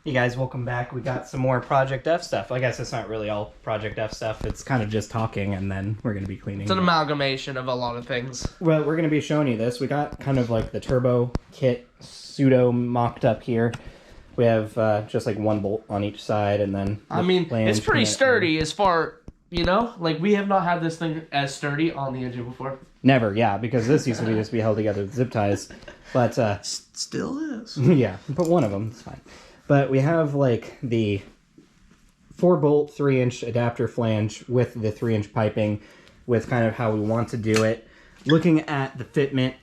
Hey guys, welcome back. We got some more Project F stuff. I guess it's not really all Project F stuff. It's kind of just talking, and then we're going to be cleaning. It's an amalgamation of a lot of things. Well, we're going to be showing you this. We got kind of like the turbo kit pseudo mocked up here. We have just like one bolt on each side, and then... I mean, it's pretty sturdy as far, you know? Like, we have not had this thing as sturdy on the engine before. Never, yeah, because this used to be just be held together with zip ties. But, still is. Yeah, but one of them, it's fine. But we have like the 4-bolt 3-inch adapter flange with the 3-inch piping with kind of how we want to do it. Looking at the fitment,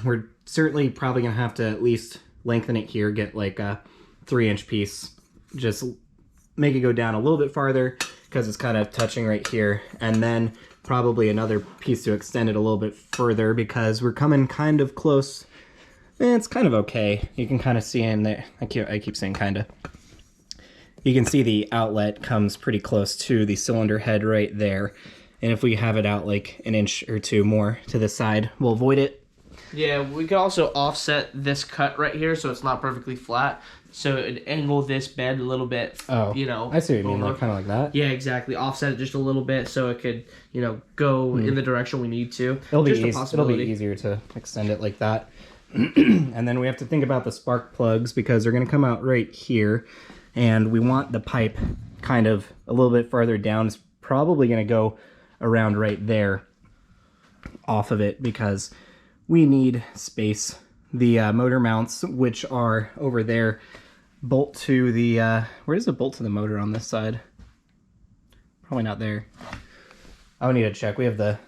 we're certainly probably going to have to at least lengthen it here, get like a 3-inch piece. Just make it go down a little bit farther because it's kind of touching right here. And then probably another piece to extend it a little bit further because we're coming kind of close. It's kind of okay. You can kind of see in there. I keep saying kind of. You can see the outlet comes pretty close to the cylinder head right there. And if we have it out like an inch or two more to the side, we'll avoid it. Yeah, we could also offset this cut right here so it's not perfectly flat. So it'd angle this bed a little bit, you know. I see what you mean, like, kind of like that. Yeah, exactly. Offset it just a little bit so it could, you know, go in the direction we need to. It'll be easier to extend it like that. And then we have to think about the spark plugs because they're going to come out right here, and we want the pipe kind of a little bit farther down. It's probably going to go around right there off of it because we need space. The motor mounts, which are over there, bolt to the where is the bolt to the motor on this side? Probably not there. I would need to check. We have the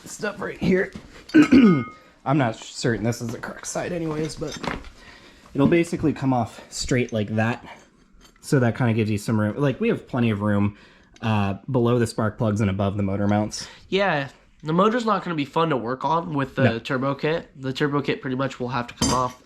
stuff right here. I'm not certain this is the correct side anyways, but it'll basically come off straight like that. So that kind of gives you some room. Like, we have plenty of room below the spark plugs and above the motor mounts. Yeah, the motor's not going to be fun to work on with the turbo kit. The turbo kit pretty much will have to come off.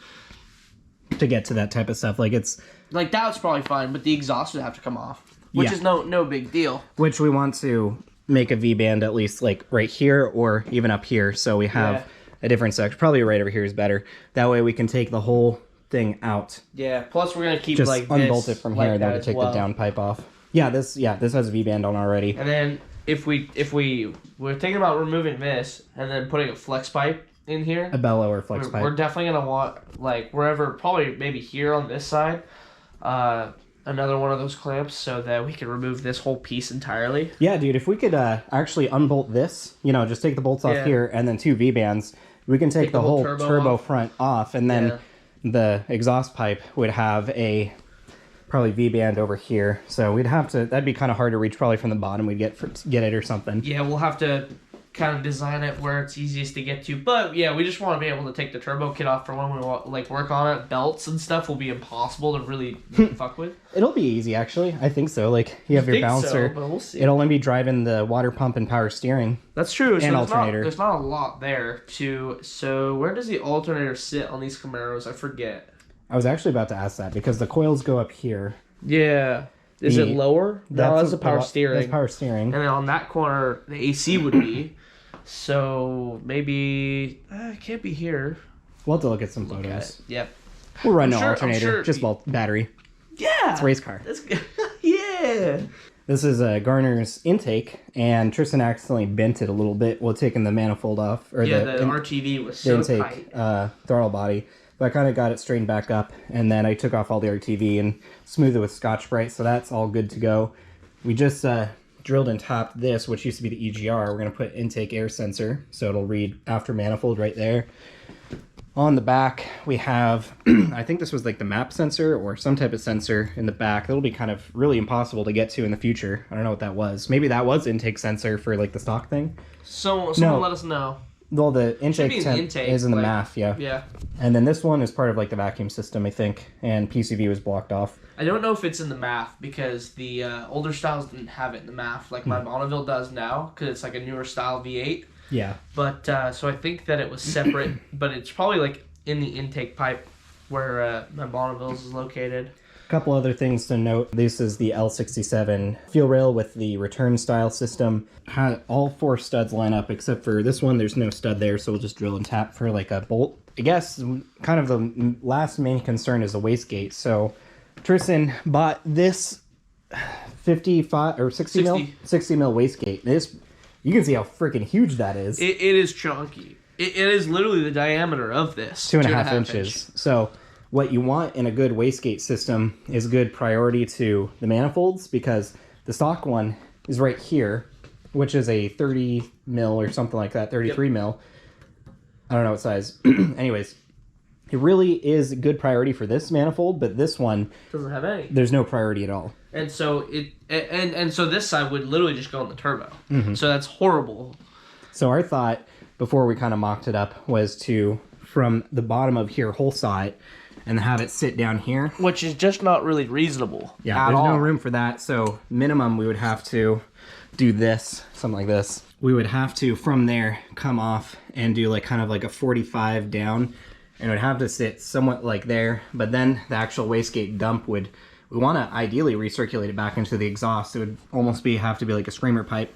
To get to that type of stuff. Like, it's... Like, that's probably fine, but the exhaust would have to come off. Which is no big deal. Which we want to make a V-band at least, like, right here or even up here. So we have... Yeah. A different section. Probably right over here is better. That way we can take the whole thing out. Yeah, plus we're going to keep just like unbolt this, it from like here and then take the down pipe off. Yeah, this has a V-band on already. And then if we're thinking about removing this and then putting a flex pipe in here. A bellow or flex pipe. We're definitely going to want, like, wherever, probably maybe here on this side, another one of those clamps so that we can remove this whole piece entirely. Yeah, dude, if we could actually unbolt this, you know, just take the bolts off here and then 2 V-bands, we can take the whole turbo front off, and then the exhaust pipe would have a probably V-band over here. So we'd have to, that'd be kind of hard to reach probably from the bottom. We'd get it or something. Yeah, we'll have to kind of design it where it's easiest to get to. But yeah, we just want to be able to take the turbo kit off for when we like work on it. Belts and stuff will be impossible to really fuck with. It'll be easy, actually. I think so. Like, you have your bouncer. So, but we'll see. It'll only be driving the water pump and power steering. That's true. And so alternator. There's not a lot there to. So where does the alternator sit on these Camaros? I forget. I was actually about to ask that because the coils go up here. Yeah. Is it lower? No, that's the power steering. That's power steering. And then on that corner, the AC would be. So maybe it can't be here. We'll have to look at some photos. Yep. We'll run no alternator, just battery. Yeah. It's a race car. That's good. Yeah. This is Garner's intake, and Tristan accidentally bent it a little bit while taking the manifold off. Or the RTV was so intake, tight. Throttle body. But I kind of got it straightened back up, and then I took off all the RTV and smoothed it with Scotch-Brite, so that's all good to go. We just drilled and topped this, which used to be the EGR. We're going to put intake air sensor, so it'll read after manifold right there. On the back, we have, I think this was like the map sensor or some type of sensor in the back. It'll be kind of really impossible to get to in the future. I don't know what that was. Maybe that was intake sensor for like the stock thing. So someone let us know. Well, the intake temp is in the MAF, yeah. Yeah. And then this one is part of like the vacuum system, I think, and PCV was blocked off. I don't know if it's in the MAF because the older styles didn't have it in the MAF like my Bonneville does now because it's like a newer style V8. Yeah. But so I think that it was separate, but it's probably like in the intake pipe where my Bonneville's is located. A couple other things to note. This is the L67 fuel rail with the return style system. All 4 studs line up except for this one. There's no stud there, so we'll just drill and tap for like a bolt. I guess kind of the last main concern is the wastegate. So Tristan bought this 55 or 60 mil 60 mil wastegate. This, you can see how freaking huge that is. It is chunky. It is literally the diameter of this. 2.5 inches. So what you want in a good wastegate system is good priority to the manifolds, because the stock one is right here, which is a 30 mil or something like that, 33 mil. I don't know what size. Anyways, it really is a good priority for this manifold, but this one doesn't have any. There's no priority at all. And so so this side would literally just go on the turbo. So that's horrible. So our thought before we kind of mocked it up was to, from the bottom of here, hole saw it and have it sit down here. Which is just not really reasonable. Yeah, there's no room for that. So minimum we would have to do this, something like this. We would have to, from there, come off and do like kind of like a 45 down, and it would have to sit somewhat like there. But then the actual wastegate dump would, we want to ideally recirculate it back into the exhaust. It would almost have to be like a screamer pipe.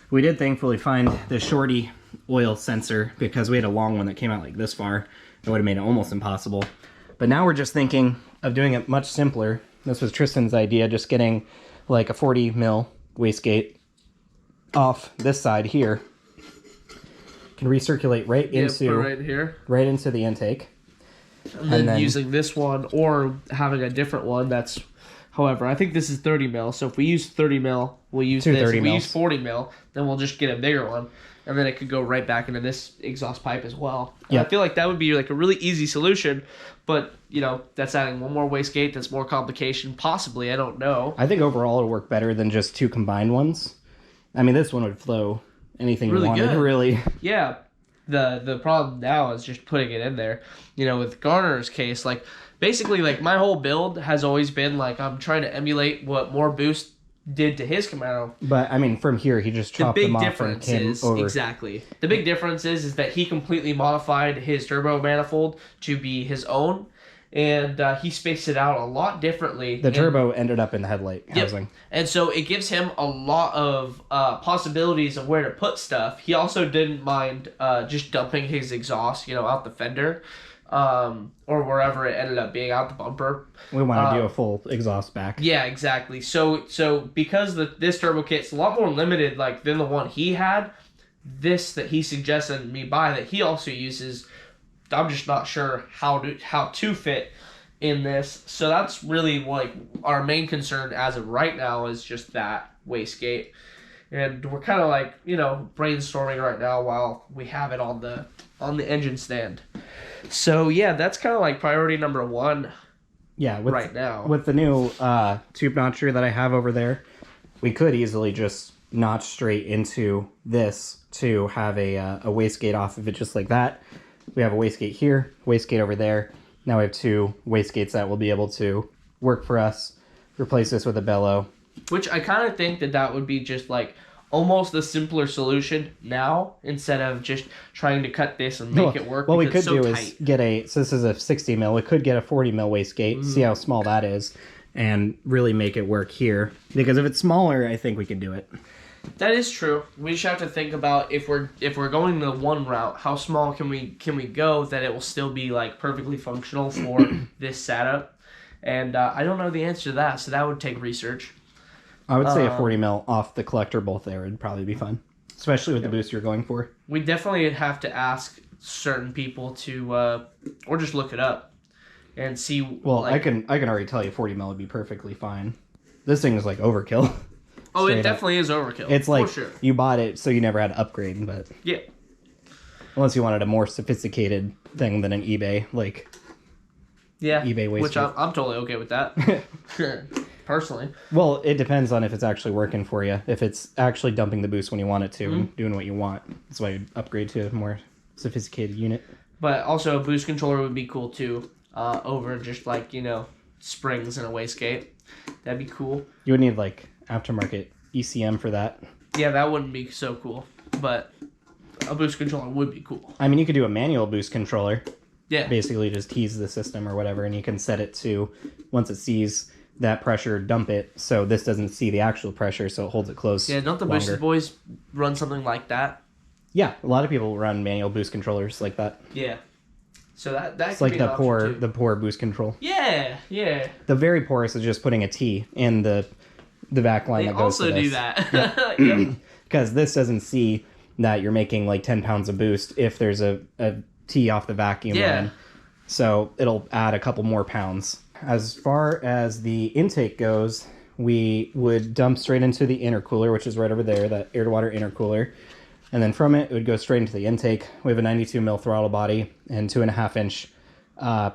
We did thankfully find the shorty oil sensor, because we had a long one that came out like this far. It would have made it almost impossible. But now we're just thinking of doing it much simpler. This was Tristan's idea, just getting like a 40 mil wastegate off this side here. Can recirculate right into right here, right into the intake. And then using this one or having a different one that's, however, I think this is 30 mil. So if we use 30 mil, we'll use this. If we use 40 mil, then we'll just get a bigger one. And then it could go right back into this exhaust pipe as well. Yeah, I feel like that would be like a really easy solution, but you know, that's adding one more wastegate. That's more complication, possibly. I don't know. I think overall it'll work better than just two combined ones. I mean, this one would flow anything really you wanted, good. Really. Yeah. The problem now is just putting it in there. You know, with Garner's case, like basically, like my whole build has always been like I'm trying to emulate what More Boost did to his Camaro. But I mean, from here he just chopped them off and came over. Exactly. The big difference is that he completely modified his turbo manifold to be his own, and he spaced it out a lot differently. The turbo ended up in the headlight housing. And so it gives him a lot of possibilities of where to put stuff. He also didn't mind just dumping his exhaust, you know, out the fender. Or wherever it ended up being, out the bumper. We want to do a full exhaust back. Yeah, exactly. So because this turbo kit's a lot more limited, like than the one he had, this that he suggested me buy that he also uses, I'm just not sure how to fit in this. So that's really like our main concern as of right now is just that wastegate, and we're kind of like, you know, brainstorming right now while we have it on the engine stand. So yeah, that's kind of like priority number one. Yeah, right now with the new tube notcher that I have over there, we could easily just notch straight into this to have a wastegate off of it just like that. We have a wastegate here, wastegate over there. Now we have two wastegates that will be able to work for us. Replace this with a bellow. Which I kind of think that would be just like almost the simpler solution now, instead of just trying to cut this and make it work. What we could do is get so this is a 60 mil. We could get a 40 mil wastegate, see how small that is, and really make it work here. Because if it's smaller, I think we can do it. That is true. We just have to think about if we're going the one route, how small can we go that it will still be like perfectly functional for this setup. And I don't know the answer to that, so that would take research. I would say a 40 mil off the collector bolt there would probably be fun, especially with the boost you're going for. We definitely have to ask certain people to, or just look it up and see. Well, like, I can already tell you 40 mil would be perfectly fine. This thing is like overkill. Oh, it definitely is overkill. It's like for sure. You bought it so you never had to upgrade, but yeah. Unless you wanted a more sophisticated thing than an eBay, like eBay wastegate. Which I'm totally okay with that. Personally. Well, it depends on if it's actually working for you. If it's actually dumping the boost when you want it to and doing what you want, that's why you'd upgrade to a more sophisticated unit. But also a boost controller would be cool too, over just like, you know, springs and a wastegate. That'd be cool. You would need like aftermarket ECM for that. Yeah, that wouldn't be so cool, but a boost controller would be cool. I mean, you could do a manual boost controller. Yeah. Basically just tease the system or whatever, and you can set it to, once it sees that pressure, dump it so this doesn't see the actual pressure, so it holds it close. Yeah, don't the Boosted Boys run something like that? Yeah, a lot of people run manual boost controllers like that. Yeah. So that It's could like be the an option too. poor boost control. Yeah, yeah. The very poorest is just putting a T in the vac line They that goes to also this. do that. Yep. Because this doesn't see that you're making like 10 pounds of boost if there's a T off the vacuum line. So it'll add a couple more pounds. As far as the intake goes, we would dump straight into the intercooler, which is right over there, that air-to-water intercooler. And then from it would go straight into the intake. We have a 92 mil throttle body and 2.5 inch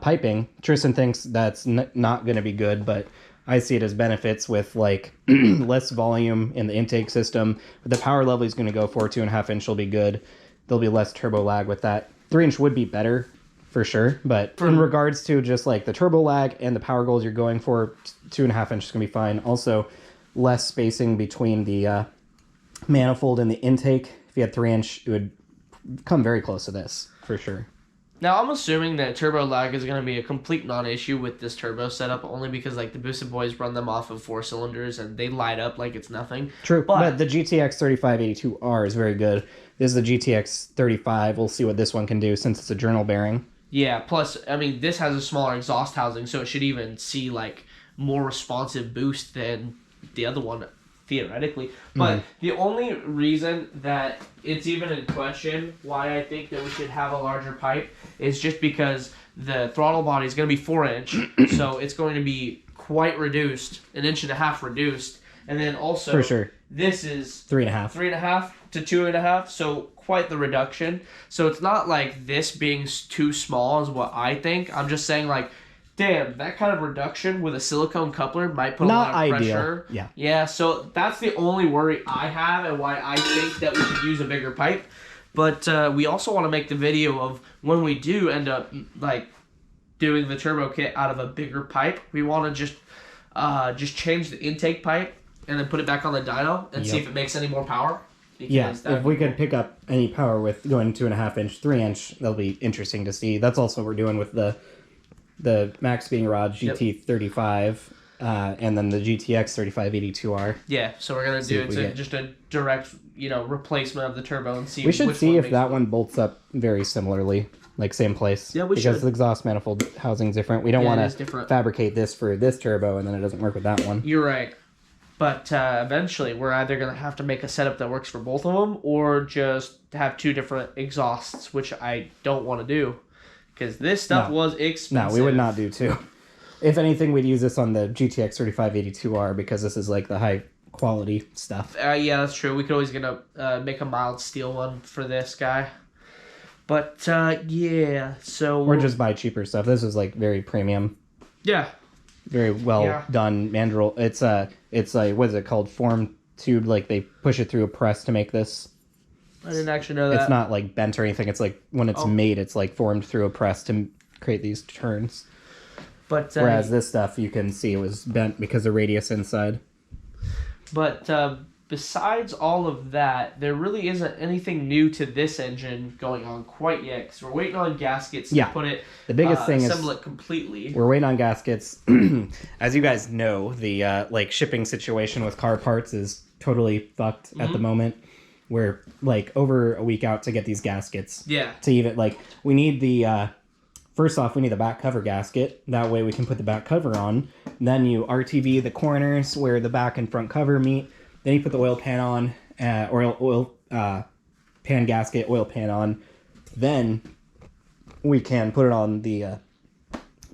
piping. Tristan thinks that's not going to be good, but I see it as benefits with like less volume in the intake system. But the power level he's going to go for 2.5 inch will be good. There'll be less turbo lag with that. 3 inch would be better for sure, but in regards to just like the turbo lag and the power goals you're going for, 2.5 inch is going to be fine. Also, less spacing between the manifold and the intake. If you had 3 inch, it would come very close to this for sure. Now, I'm assuming that turbo lag is going to be a complete non-issue with this turbo setup, only because like the Boosted Boys run them off of 4 cylinders and they light up like it's nothing. True, but the GTX 3582R is very good. This is the GTX 35. We'll see what this one can do since it's a journal bearing. Yeah, plus, I mean, this has a smaller exhaust housing, so it should even see like more responsive boost than the other one, theoretically. But the only reason that it's even in question why I think that we should have a larger pipe is just because the throttle body is going to be 4 inch, so it's going to be quite reduced, 1.5 inches reduced, and then also For sure. this is 3.5. 3.5 to 2.5, so quite the reduction. So it's not like this being too small is what I think. I'm just saying like, damn, that kind of reduction with a silicone coupler might put Not a lot of ideal. pressure. Yeah. Yeah, so that's the only worry I have and why I think that we should use a bigger pipe. But we also want to make the video of when we do end up like doing the turbo kit out of a bigger pipe. We want to just change the intake pipe and then put it back on the dyno and see if it makes any more power. Yeah, if we could pick up any power with going 2.5 inch, 3 inch, that'll be interesting to see. That's also what we're doing with the Max Being Rod GT35 and then the GTX 3582R. Yeah, so we're gonna do just a direct, replacement of the turbo and see. We should which see one if makes that one bolts up very similarly, like same place. Yeah, we because should. the exhaust manifold housing is different. We don't Yeah, it want is different. to fabricate this for this turbo and then it doesn't work with that one. You're right. But eventually, we're either going to have to make a setup that works for both of them or just have 2 different exhausts, which I don't want to do. Because this stuff was expensive. No, we would not do 2. If anything, we'd use this on the GTX 3582R because this is like the high quality stuff. Yeah, that's true. We could always make a mild steel one for this guy. But, yeah, so... Or just buy cheaper stuff. This is like very premium. Yeah. Very well done mandrel. It's like, what is it called? Form tube. Like they push it through a press to make this. I didn't actually know that. It's not like bent or anything. It's like when it's made, it's like formed through a press to create these turns. But whereas this stuff, you can see it was bent because of radius inside. But besides all of that, there really isn't anything new to this engine going on quite yet. Because we're waiting on gaskets to put it. The biggest thing assemble it completely. We're waiting on gaskets. As you guys know, the like shipping situation with car parts is totally fucked at the moment. We're like over a week out to get these gaskets. Yeah. To even like, we need the first off, we need the back cover gasket. That way we can put the back cover on. Then you RTV the corners where the back and front cover meet. Then you put the oil pan on, oil pan gasket, oil pan on. Then we can put it on the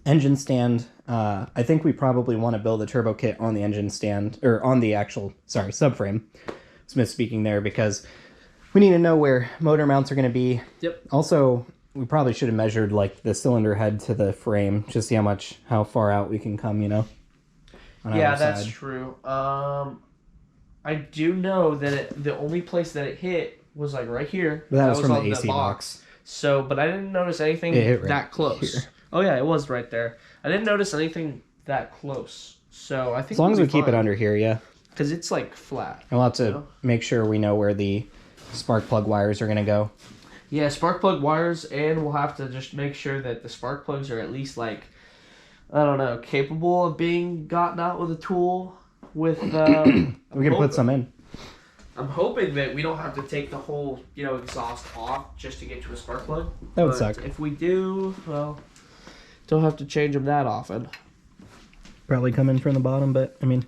engine stand. I think we probably want to build a turbo kit on the engine stand, or on the actual, subframe. Smith speaking there, because we need to know where motor mounts are going to be. Yep. Also, we probably should have measured like the cylinder head to the frame, just see how far out we can come, on yeah, that's side. true. I do know that the only place that it hit was like right here. But that was from on the AC box. So, but I didn't notice anything that close. Here. Oh yeah, it was right there. I didn't notice anything that close. So I think as long as we keep it under here, yeah. Because it's like flat. And we'll have to make sure we know where the spark plug wires are going to go. Yeah, spark plug wires, and we'll have to just make sure that the spark plugs are at least like, I don't know, capable of being gotten out with a tool. With we can put some in. I'm hoping that we don't have to take the whole, exhaust off just to get to a spark plug. That would suck. If we do, well, don't have to change them that often. Probably come in from the bottom, but I mean,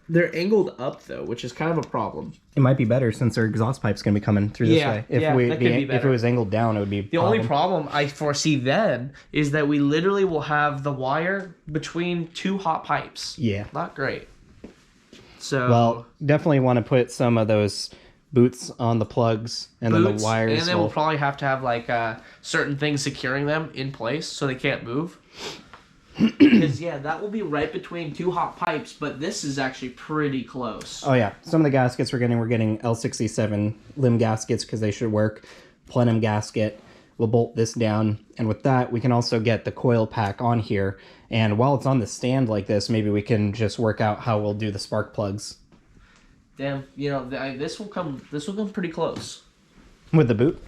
they're angled up though, which is kind of a problem. it might be better since our exhaust pipe's gonna be coming through this way. If that could be better. If it was angled down, it would be the only problem I foresee then is that we literally will have the wire between two hot pipes. Yeah. Not great. So well, definitely want to put some of those boots on the plugs and then the wires. And then we'll probably have to have like certain things securing them in place so they can't move. Because that will be right between two hot pipes, but this is actually pretty close. Oh yeah, some of the gaskets we're getting L67 limb gaskets because they should work. Plenum gasket. We'll bolt this down, and with that we can also get the coil pack on here. And while it's on the stand like this, maybe we can just work out how we'll do the spark plugs. Damn, this will come pretty close. With the boot?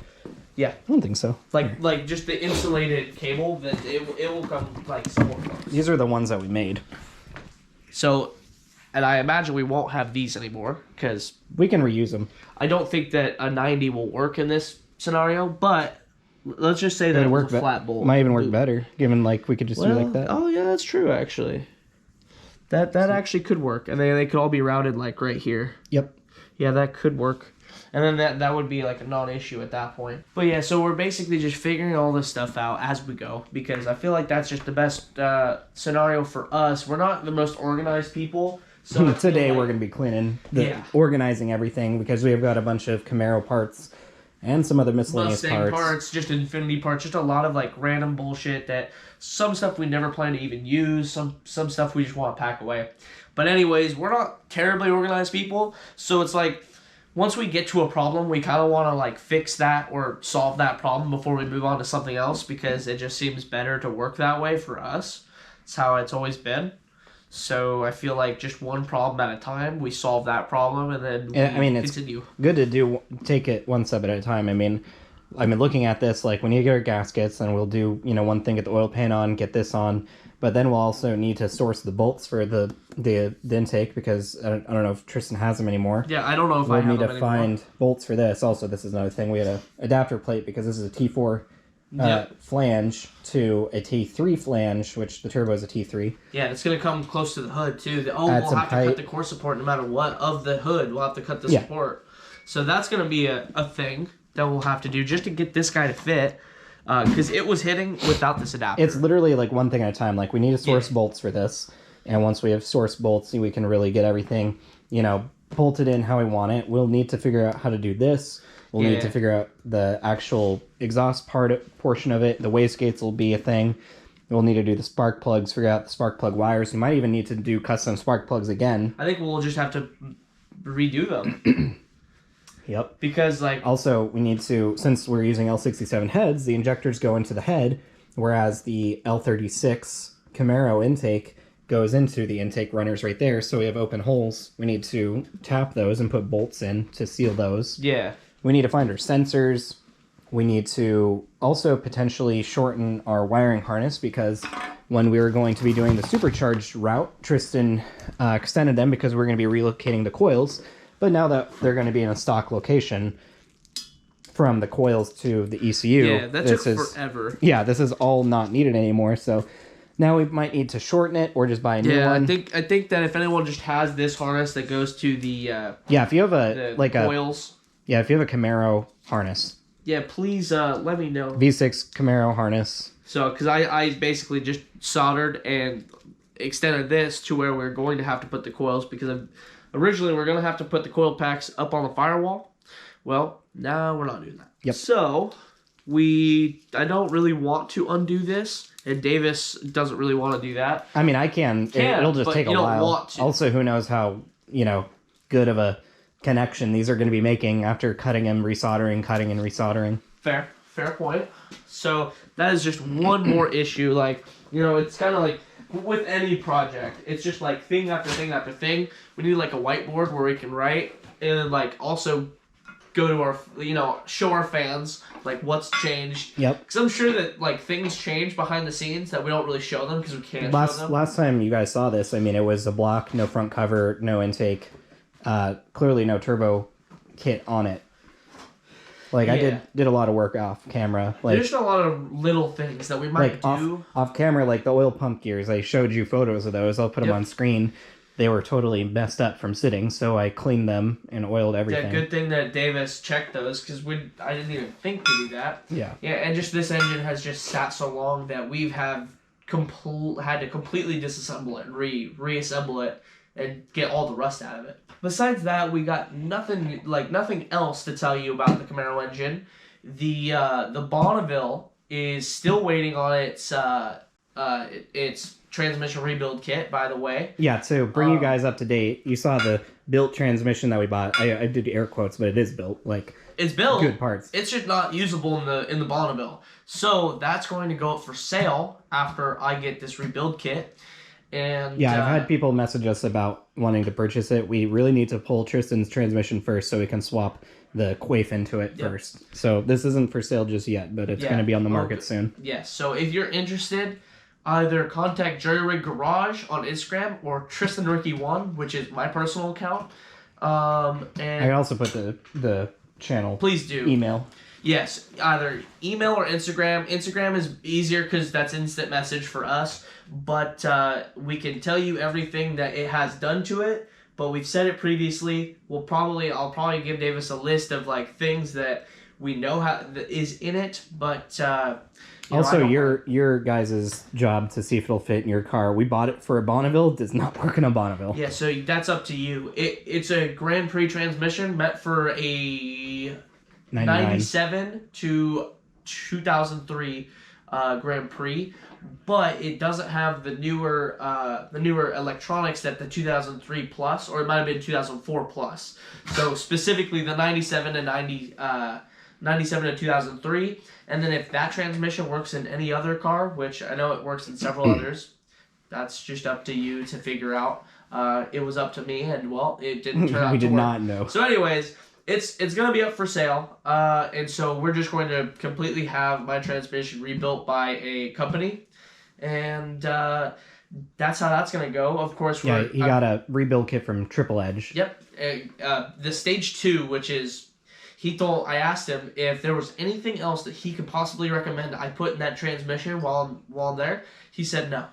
Yeah. I don't think so. Like just the insulated cable, that it will come like somewhat close. These are the ones that we made. So, and I imagine we won't have these anymore because we can reuse them. I don't think that a 90 will work in this scenario, but let's just say that it was a flat bolt. Might even work better, given like we could just do like that. Oh yeah, that's true actually. That actually could work, and they could all be routed like right here. Yep. Yeah, that could work. And then that would be like a non-issue at that point. But yeah, so we're basically just figuring all this stuff out as we go, because I feel like that's just the best scenario for us. We're not the most organized people. So today we're going to be cleaning, organizing everything, because we've got a bunch of Camaro parts and some other miscellaneous Mustang parts, just Infinity parts, just a lot of like random bullshit that some stuff we never plan to even use, some stuff we just want to pack away. But anyways, we're not terribly organized people, so it's like once we get to a problem, we kind of want to like fix that or solve that problem before we move on to something else, because it just seems better to work that way for us. It's how it's always been. So I feel like just one problem at a time, we solve that problem and then continue. It's good to take it one step at a time. I mean, looking at this, like when you get our gaskets, and we'll do, one thing, get the oil pan on, get this on, but then we'll also need to source the bolts for the intake, because I don't know if Tristan has them anymore. Yeah, I don't know if I have them anymore. We'll need to find bolts for this. Also, this is another thing. We had an adapter plate, because this is a T4 flange to a T3 flange, which the turbo is a T3. Yeah, it's going to come close to the hood, too. We'll have to cut the core support no matter what of the hood. We'll have to cut the support. So that's going to be a thing that we'll have to do just to get this guy to fit, because it was hitting without this adapter. It's literally like one thing at a time. Like we need to source bolts for this, and once we have sourced bolts, we can really get everything, bolted in how we want it. We'll need to figure out how to do this. We'll need to figure out the actual exhaust portion of it. The wastegates will be a thing. We'll need to do the spark plugs, figure out the spark plug wires. We might even need to do custom spark plugs again. I think we'll just have to redo them. Yep. Because also we need to, since we're using L67 heads, the injectors go into the head, whereas the L36 Camaro intake goes into the intake runners right there. So we have open holes. We need to tap those and put bolts in to seal those. Yeah. We need to find our sensors. We need to also potentially shorten our wiring harness, because when we were going to be doing the supercharged route, Tristan extended them because we're going to be relocating the coils. But now that they're going to be in a stock location, from the coils to the ECU, yeah, that took forever. Yeah, this is all not needed anymore. So now we might need to shorten it or just buy a new one. I think that if anyone just has this harness that goes to the if you have coils. If you have a Camaro harness. Yeah, please let me know. V6 Camaro harness. So, because I basically just soldered and extended this to where we're going to have to put the coils, because originally we're going to have to put the coil packs up on the firewall. Well, now we're not doing that. Yep. So, I don't really want to undo this, and Davis doesn't really want to do that. I mean, I can. It'll just take a while. Don't want to. Also, who knows how, good of a connection these are going to be making after cutting and resoldering. Fair point. So that is just one more issue. It's kind of like with any project, it's just like thing after thing after thing. We need like a whiteboard where we can write, and then also go to our, show our fans what's changed. Yep. Because I'm sure that things change behind the scenes that we don't really show them because we can't show them. Last time you guys saw this, it was a block, no front cover, no intake. Clearly no turbo kit on it. Like, I did a lot of work off camera. Like, there's a lot of little things that we might do. Off camera, like the oil pump gears. I showed you photos of those. I'll put them on screen. They were totally messed up from sitting, so I cleaned them and oiled everything. Yeah, good thing that Davis checked those, because I didn't even think to do that. Yeah. Yeah, and just this engine has just sat so long that we've had to completely disassemble it and reassemble it and get all the rust out of it. Besides that, we got nothing else to tell you about the Camaro engine. The Bonneville is still waiting on its transmission rebuild kit, by the way. Yeah, to bring you guys up to date, you saw the built transmission that we bought. I did air quotes, but it is built. Like, it's built. Good parts. It's just not usable in the Bonneville. So that's going to go up for sale after I get this rebuild kit. And yeah, I've had people message us about wanting to purchase it. We really need to pull Tristan's transmission first so we can swap the quaif into it first. So this isn't for sale just yet, but it's going to be on the market soon. Yes, so if you're interested, either contact Jerry Rig Garage on Instagram or TristanRicky1, which is my personal account. And I also put the channel. Please do. Email. Yes, either email or Instagram. Instagram is easier because that's instant message for us. But we can tell you everything that it has done to it. But we've said it previously. I'll probably give Davis a list of like things that we know that is in it. But also, your guys' job to see if it'll fit in your car. We bought it for a Bonneville. It does not work in a Bonneville. Yeah, so that's up to you. It's a Grand Prix transmission meant for a 97 to 2003 Grand Prix, but it doesn't have the newer electronics that the 2003 Plus, or it might have been 2004 Plus. So specifically the 97 to 2003, and then if that transmission works in any other car, which I know it works in several others, that's just up to you to figure out. It was up to me, and well, it didn't turn out to work. We did not know. So anyways, it's going to be up for sale, and so we're just going to completely have my transmission rebuilt by a company, and that's how that's going to go. Of course, he got a rebuild kit from Triple Edge. Yep, the Stage 2, which is, I asked him if there was anything else that he could possibly recommend I put in that transmission while I'm there. He said no,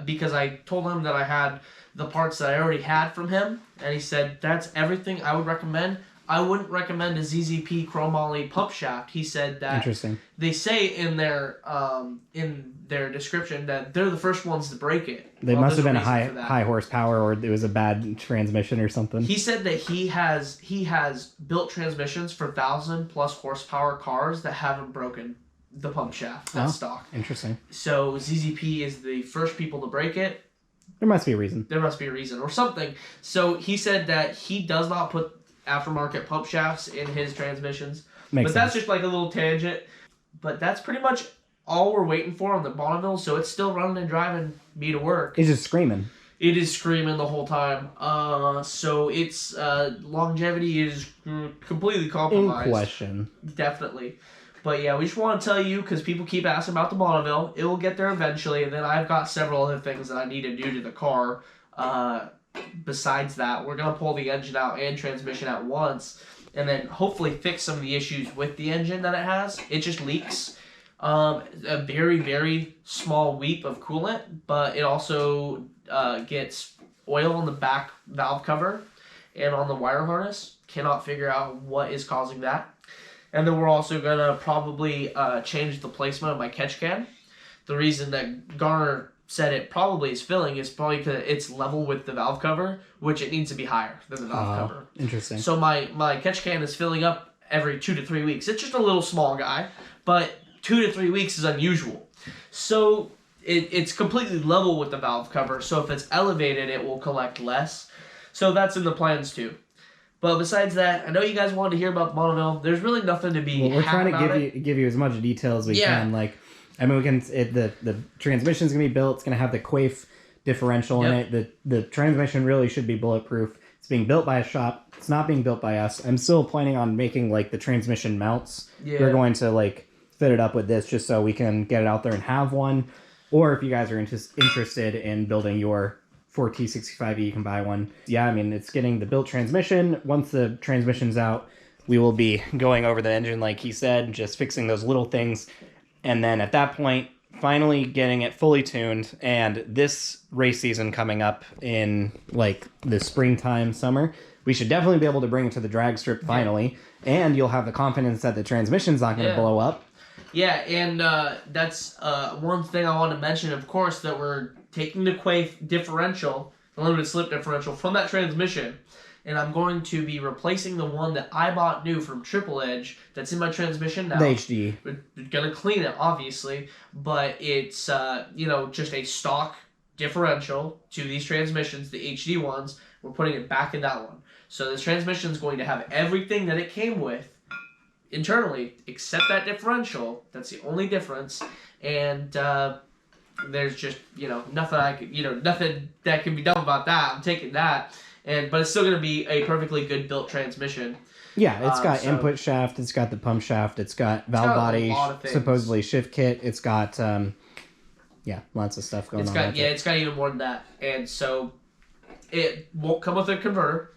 because I told him that I had the parts that I already had from him, and he said that's everything I would recommend. I wouldn't recommend a ZZP chromoly pump shaft. He said that they say in their description that they're the first ones to break it. They must have been a high horsepower, or it was a bad transmission or something. He said that he has built transmissions for 1,000+ horsepower cars that haven't broken the pump shaft. That's stock. Interesting. So ZZP is the first people to break it. There must be a reason. There must be a reason or something. So he said that he does not put aftermarket pump shafts in his transmissions. Makes sense. That's just like a little tangent. But that's pretty much all we're waiting for on the Bonneville, so it's still running and driving me to work. It's just screaming. It is screaming the whole time. So its longevity is completely compromised. In question. Definitely. But yeah, we just want to tell you, because people keep asking about the Bonneville. It will get there eventually, and then I've got several other things that I need to do to the car. Besides that, we're going to pull the engine out and transmission at once, and then hopefully fix some of the issues with the engine that it has. It just leaks a very, very small weep of coolant, but it also gets oil on the back valve cover and on the wire harness. Cannot figure out what is causing that. And then we're also going to probably change the placement of my catch can. The reason that Garner said it probably is filling is probably because it's level with the valve cover, which it needs to be higher than the valve cover. Interesting. So my catch can is filling up every 2 to 3 weeks. It's just a little small guy, but 2 to 3 weeks is unusual. So it's completely level with the valve cover, so if it's elevated, it will collect less. So that's in the plans too. But besides that, I know you guys wanted to hear about the Bonneville. There's really nothing to be we're trying to give you as much detail as we can. Like, I mean, the transmission's gonna be built. It's gonna have the quaif differential in it. The transmission really should be bulletproof. It's being built by a shop. It's not being built by us. I'm still planning on making like the transmission mounts. Yeah. We're going to like fit it up with this just so we can get it out there and have one. Or if you guys are interested in building your 4T65E, you can buy one. Yeah, I mean, it's getting the built transmission. Once the transmission's out, we will be going over the engine like he said, just fixing those little things. And then at that point, finally getting it fully tuned. And this race season coming up in like the springtime, summer, we should definitely be able to bring it to the drag strip finally. And you'll have the confidence that the transmission's not going to blow up. Yeah, and that's one thing I want to mention, of course, that we're taking the Quaife differential, the limited slip differential, from that transmission. And I'm going to be replacing the one that I bought new from Triple Edge that's in my transmission now. The HD. We're going to clean it, obviously, but it's, just a stock differential to these transmissions, the HD ones. We're putting it back in that one. So this transmission is going to have everything that it came with internally, except that differential. That's the only difference. And there's just, nothing that can be done about that. I'm taking that. But it's still going to be a perfectly good built transmission. Yeah, it's got input shaft, it's got the pump shaft, it's got valve body, supposedly shift kit, it's got, lots of stuff going on. It's got even more than that. And so it won't come with a converter,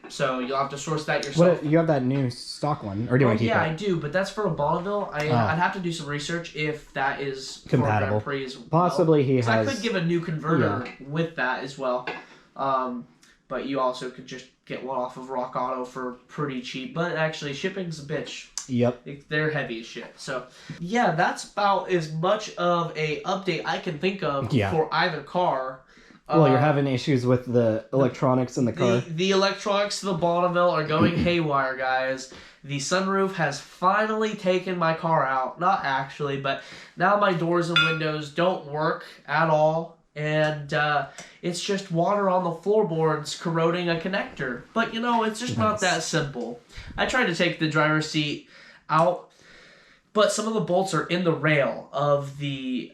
so you'll have to source that yourself. You have that new stock one, or do you want to keep it? I do, but that's for a Bonneville. I'd have to do some research if that is compatible. For Grand Prix as well. Possibly he has. I could give a new converter with that as well. But you also could just get one off of Rock Auto for pretty cheap. But actually, shipping's a bitch. Yep. They're heavy as shit. So, yeah, that's about as much of a update I can think of for either car. Well, you're having issues with the electronics in the car. The electronics to the Bonneville are going haywire, guys. The sunroof has finally taken my car out. Not actually, but now my doors and windows don't work at all. And it's just water on the floorboards corroding a connector. But, it's just not that simple. I tried to take the driver's seat out, but some of the bolts are in the rail of the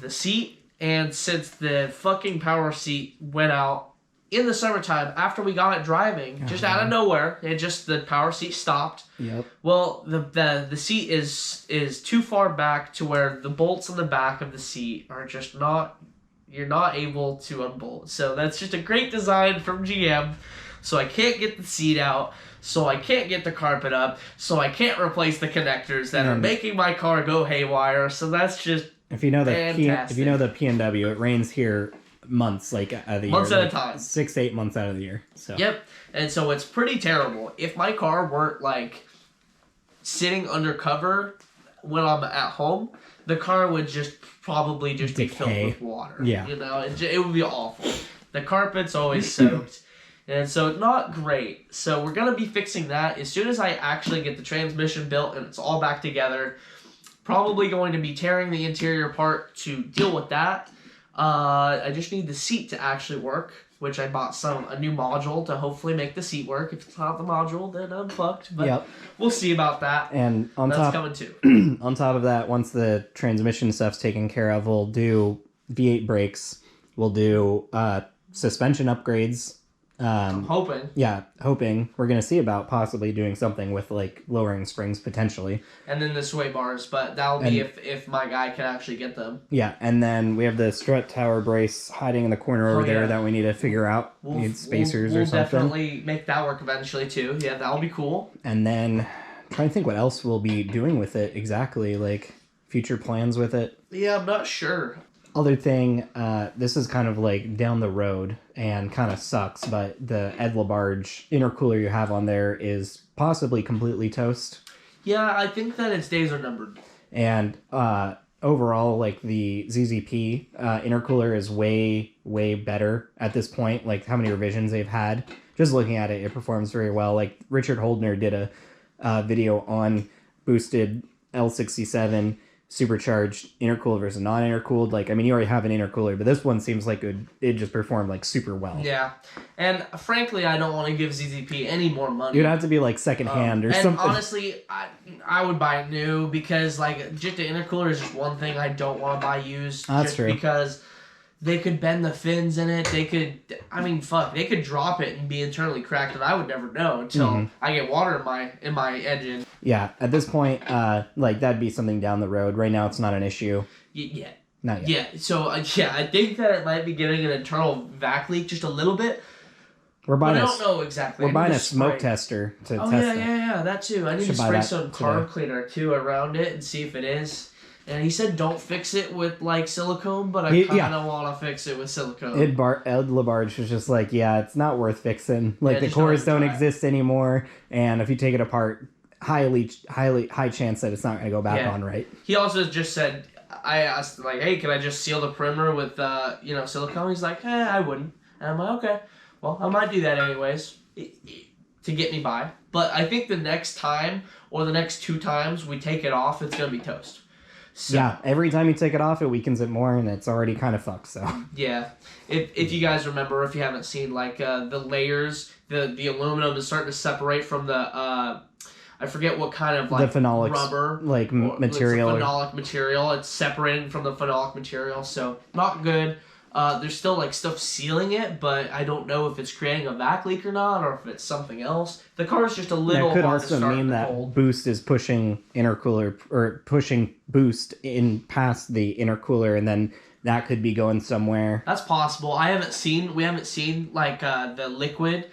seat. And since the fucking power seat went out in the summertime after we got it driving, just out of nowhere, the power seat stopped. Yep. Well, the seat is too far back to where the bolts in the back of the seat are just not... You're not able to unbolt. So that's just a great design from GM. So I can't get the seat out. So I can't get the carpet up. So I can't replace the connectors that are making my car go haywire. So that's just if you know the PNW, it rains here months out of the year. Months at a time. 6 to 8 months out of the year. So. Yep. And so it's pretty terrible. If my car weren't sitting undercover when I'm at home, the car would probably be filled with water. Yeah. It would be awful. The carpet's always soaked. And so not great. So we're going to be fixing that as soon as I actually get the transmission built and it's all back together. Probably going to be tearing the interior apart to deal with that. I just need the seat to actually work, which I bought a new module to hopefully make the seat work. If it's not the module, then I'm fucked. But we'll see about that. And that's coming too. On top of that, once the transmission stuff's taken care of, we'll do V8 brakes. We'll do suspension upgrades. I'm hoping. Yeah, hoping. We're going to see about possibly doing something with lowering springs potentially. And then the sway bars, but that'll be if my guy can actually get them. Yeah, and then we have the strut tower brace hiding in the corner over there that we need to figure out. We need spacers or something. We'll definitely make that work eventually too. Yeah, that'll be cool. And then I'm trying to think what else we'll be doing with it exactly, future plans with it. Yeah, I'm not sure. Other thing, this is kind of down the road and kind of sucks, but the Ed LaBarge intercooler you have on there is possibly completely toast. Yeah, I think that its days are numbered. And overall, the ZZP intercooler is way, way better at this point. How many revisions they've had. Just looking at it, it performs very well. Richard Holdner did a video on boosted L67 supercharged intercooled versus non-intercooled. You already have an intercooler, but this one seems like it just performed super well. Yeah, and frankly, I don't want to give ZZP any more money. You'd have to be secondhand or something. And honestly, I would buy it new because just the intercooler is just one thing I don't want to buy used. That's true. Because they could bend the fins in it. They could, they could drop it and be internally cracked, and I would never know until I get water in my engine. Yeah, at this point, that'd be something down the road. Right now, it's not an issue. Yeah. Not yet. Yeah, so, I think that it might be getting an internal vac leak just a little bit, We're But buying I don't know exactly. We're buying a smoke tester to test it. Yeah, that too. I need to spray some carb cleaner too around it and see if it is. And he said don't fix it with like silicone, but I kind of want to fix it with silicone. Ed Labarge was just like, yeah, it's not worth fixing. Like the cores don't exist anymore, and if you take it apart, high chance that it's not going to go back on right. He also just said, I asked like, hey, can I just seal the perimeter with silicone? He's like, I wouldn't. And I'm like, okay, well, I might do that anyways to get me by. But I think the next time or the next 2 times we take it off, it's going to be toast. So, yeah, every time you take it off, it weakens it more, and it's already kind of fucked, so. Yeah. If you guys remember, if you haven't seen, like, the layers, the aluminum is starting to separate from the, I forget what kind of, like, the phenolics, rubber. like, material. It's a phenolic material. It's separating from the phenolic material, so not good. There's still like stuff sealing it, but I don't know if it's creating a vac leak or not, or if it's something else. The car is just a little hard to start. That could also mean that cold. Boost is pushing intercooler or pushing Boost in past the intercooler, and then that could be going somewhere. That's possible. We haven't seen like the liquid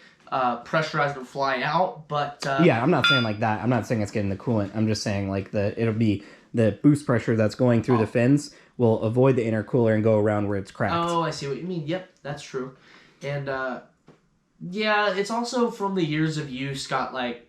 pressurized and fly out, but yeah, I'm not saying like that. I'm not saying it's getting the coolant. I'm just saying like it'll be the boost pressure that's going through the fins will avoid the intercooler and go around where it's cracked. Oh, I see what you mean. Yep, that's true. And yeah, it's also from the years of use got like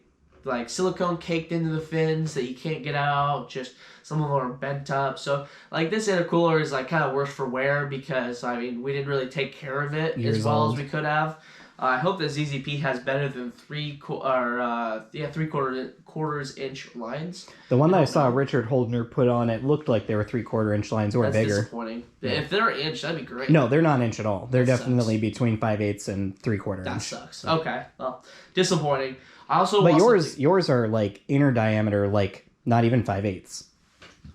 silicone caked into the fins that you can't get out. Just some of them are bent up. So like this intercooler is like kind of worse for wear because I mean we didn't really take care of it as well as we could have. I hope that ZZP has better than 3/4 inch lines. The one that I saw Richard Holdner put on, it looked like they were 3/4 inch lines or bigger. That's disappointing. Yeah. If they're an inch, that'd be great. No, they're not inch at all. They're definitely between 5/8 and 3/4 inch. That sucks. Okay, well, disappointing. I also. But yours are like inner diameter, like not even 5/8.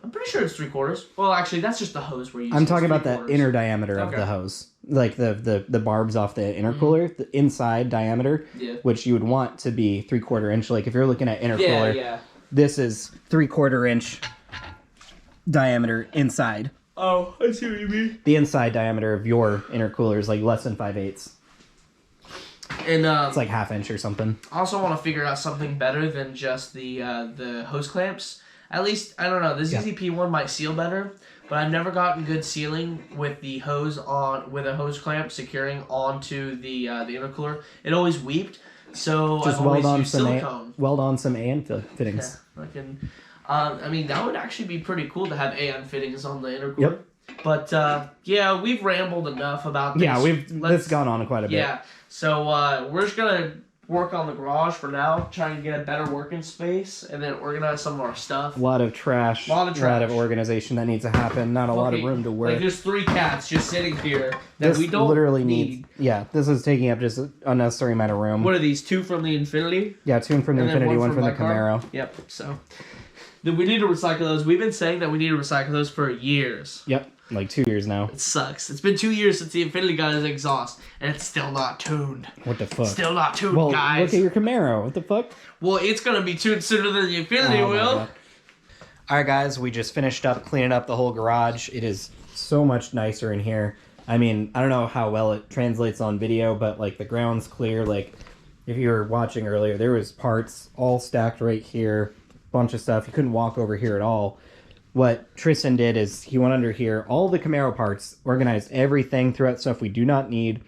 I'm pretty sure it's 3/4. Well, actually, that's just the hose we're using. I'm talking about the inner diameter of the hose. Like the barbs off the intercooler, the inside diameter, which you would want to be 3/4 inch. Like if you're looking at intercooler, this is 3/4 inch diameter inside. Oh, I see what you mean. The inside diameter of your intercooler is like less than 5/8. And it's like 1/2 inch or something. I also want to figure out something better than just the hose clamps. At least, I don't know, the ZZP one might seal better, but I've never gotten good sealing with the hose with a hose clamp securing onto the intercooler. It always weeped, so just I've always used silicone. Weld on some AN fittings. Yeah, I mean, that would actually be pretty cool to have AN fittings on the intercooler. Yep. But, yeah, we've rambled enough about this. Yeah, this gone on quite a bit. Yeah, so we're just going to work on the garage for now, trying to get a better working space, and then organize some of our stuff. A lot of trash. A lot of organization that needs to happen. Not a lot of room to work. Like there's 3 cats just sitting here that we don't literally need. Yeah, this is taking up just an unnecessary amount of room. What are these? 2 from the Infinity? Yeah, 2 from the Infinity, 1 from the Camaro. Yep. So then we need to recycle those. We've been saying that we need to recycle those for years. Yep. Like 2 years now. It sucks. It's been 2 years since the Infinity got his exhaust, and it's still not tuned. What the fuck? Still not tuned, well, guys. Look at your Camaro. What the fuck? Well, it's going to be tuned sooner than the Infinity will. Alright, guys. We just finished up cleaning up the whole garage. It is so much nicer in here. I mean, I don't know how well it translates on video, but, like, the ground's clear. Like, if you were watching earlier, there was parts all stacked right here. Bunch of stuff. You couldn't walk over here at all. What Tristan did is he went under here, all the Camaro parts, organized everything, threw out stuff we do not need,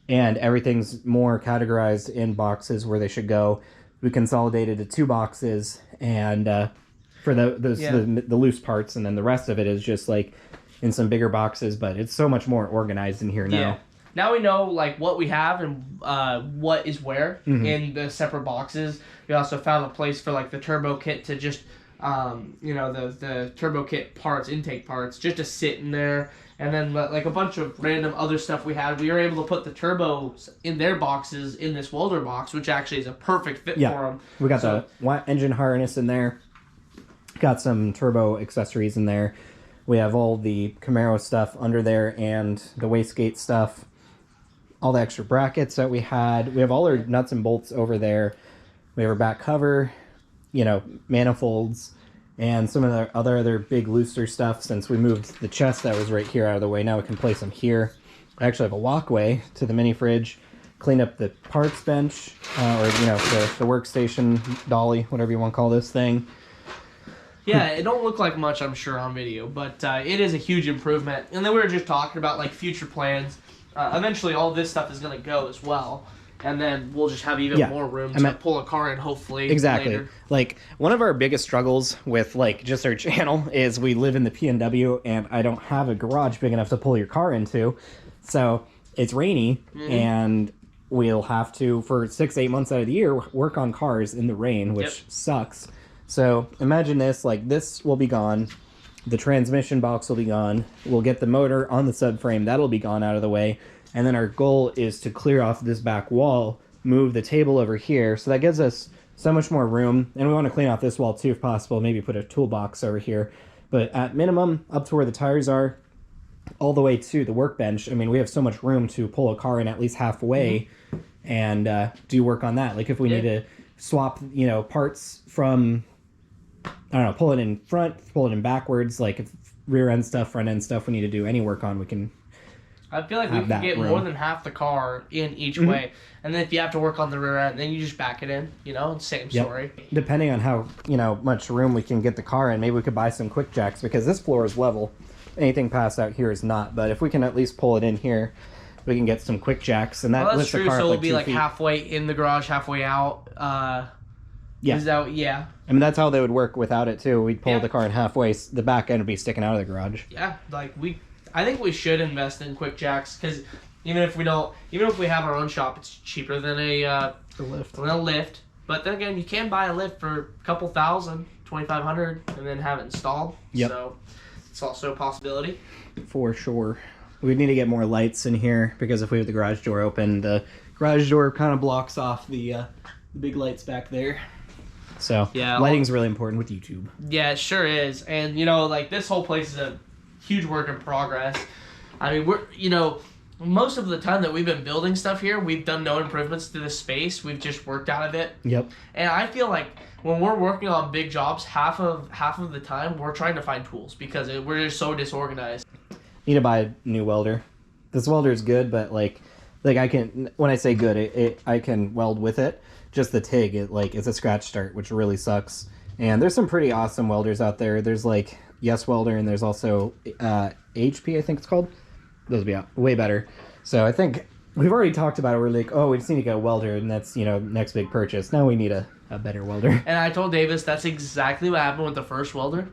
and everything's more categorized in boxes where they should go. We consolidated to 2 boxes, and for the loose parts, and then the rest of it is just like in some bigger boxes, but it's so much more organized in here now. Yeah. Now we know like what we have and what is where in the separate boxes. We also found a place for like the turbo kit to just the turbo kit parts, intake parts, just to sit in there. And then like a bunch of random other stuff we had, we were able to put the turbos in their boxes in this welder box, which actually is a perfect fit for them. We got the engine harness in there. Got some turbo accessories in there. We have all the Camaro stuff under there and the wastegate stuff. All the extra brackets that we had. We have all our nuts and bolts over there. We have our back cover, manifolds, and some of the other big looser stuff. Since we moved the chest that was right here out of the way, now we can place them here. I actually have a walkway to the mini fridge clean up the parts bench, or the workstation dolly, whatever you want to call this thing. Yeah, it don't look like much, I'm sure, on video, but it is a huge improvement. And then we were just talking about like future plans. Eventually, all this stuff is going to go as well, and then we'll just have even more room to pull a car in, hopefully. Exactly. Later. Like, one of our biggest struggles with like just our channel is we live in the PNW, and I don't have a garage big enough to pull your car into, so it's rainy, and we'll have to, for 6-8 months out of the year, work on cars in the rain, which sucks. So imagine this, like, this will be gone, the transmission box will be gone, we'll get the motor on the subframe, that'll be gone out of the way, and then our goal is to clear off this back wall, move the table over here, so that gives us so much more room, and we want to clean off this wall too if possible, maybe put a toolbox over here, but at minimum, up to where the tires are, all the way to the workbench. I mean, we have so much room to pull a car in at least halfway and do work on that. Like if we need to swap, parts from, I don't know, pull it in front, pull it in backwards, like if rear end stuff, front end stuff we need to do any work on, we can. I feel like we can get more than half the car in each way. And then if you have to work on the rear end, then you just back it in, same story. Depending on how, much room we can get the car in, maybe we could buy some quick jacks because this floor is level. Anything past out here is not, but if we can at least pull it in here, we can get some quick jacks, and that lifts the car so it'll like be 2 like feet. halfway in the garage, halfway out. I mean, that's how they would work without it too. We'd pull the car in halfway, the back end would be sticking out of the garage. Yeah, like I think we should invest in quick jacks because even if we have our own shop, it's cheaper than a lift. But then again, you can buy a lift for a couple thousand, $2,500, and then have it installed. Yep. So it's also a possibility. For sure. We need to get more lights in here because if we have the garage door open, the garage door kind of blocks off the big lights back there. So lighting's really important with YouTube. Yeah, it sure is. And like this whole place is a huge work in progress. I mean, we're most of the time that we've been building stuff here, we've done no improvements to the space. We've just worked out of it. Yep. And I feel like when we're working on big jobs, half of the time we're trying to find tools because we're just so disorganized. Need to buy a new welder. This welder is good, but like I can, when I say good, I can weld with it. Just the TIG, it's a scratch start, which really sucks. And there's some pretty awesome welders out there. There's like Yes Welder, and there's also HP, I think it's called. Those would be way better. So I think we've already talked about it. We're like, we just need to get a welder, and that's next big purchase. Now we need a better welder. And I told Davis that's exactly what happened with the first welder.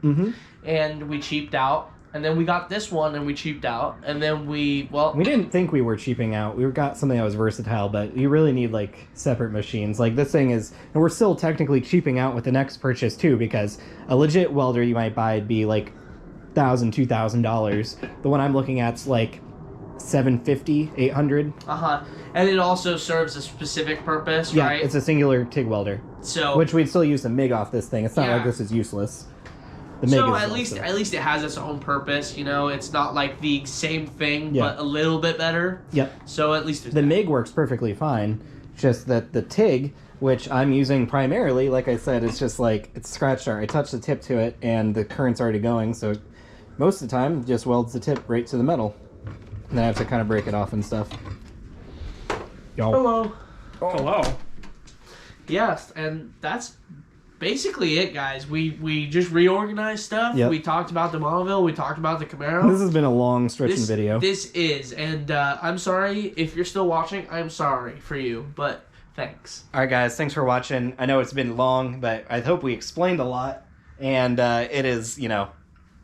And we cheaped out. And then we got this one, and we cheaped out. And then we didn't think we were cheaping out. We got something that was versatile, but you really need like separate machines. Like this thing is, and we're still technically cheaping out with the next purchase too, because a legit welder you might buy would be like $1,000, $2,000. The one I'm looking at's like $750, $800. And it also serves a specific purpose, right? Yeah, it's a singular TIG welder. So which we'd still use the MIG off this thing. It's not like this is useless. So at least it has its own purpose, It's not like the same thing, but a little bit better. Yep. So at least the MIG works perfectly fine. Just that the TIG, which I'm using primarily, like I said, it's just like it's scratch start. I touch the tip to it, and the current's already going. So most of the time, it just welds the tip right to the metal, and then I have to kind of break it off and stuff. Hello. Oh. Hello. Yes, and that's basically it, guys. We just reorganized stuff. Yep. We talked about the Bonneville. We talked about the Camaro. This has been a long stretching video. This is, and I'm sorry if you're still watching. I'm sorry for you, but thanks. All right, guys. Thanks for watching. I know it's been long, but I hope we explained a lot, and it is,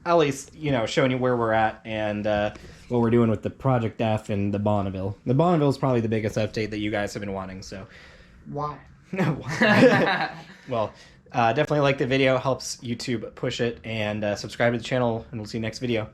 at least, showing you where we're at and what we're doing with the Project F and the Bonneville. The Bonneville is probably the biggest update that you guys have been wanting. So why? Well. Definitely like the video, helps YouTube push it, and subscribe to the channel, and we'll see you next video.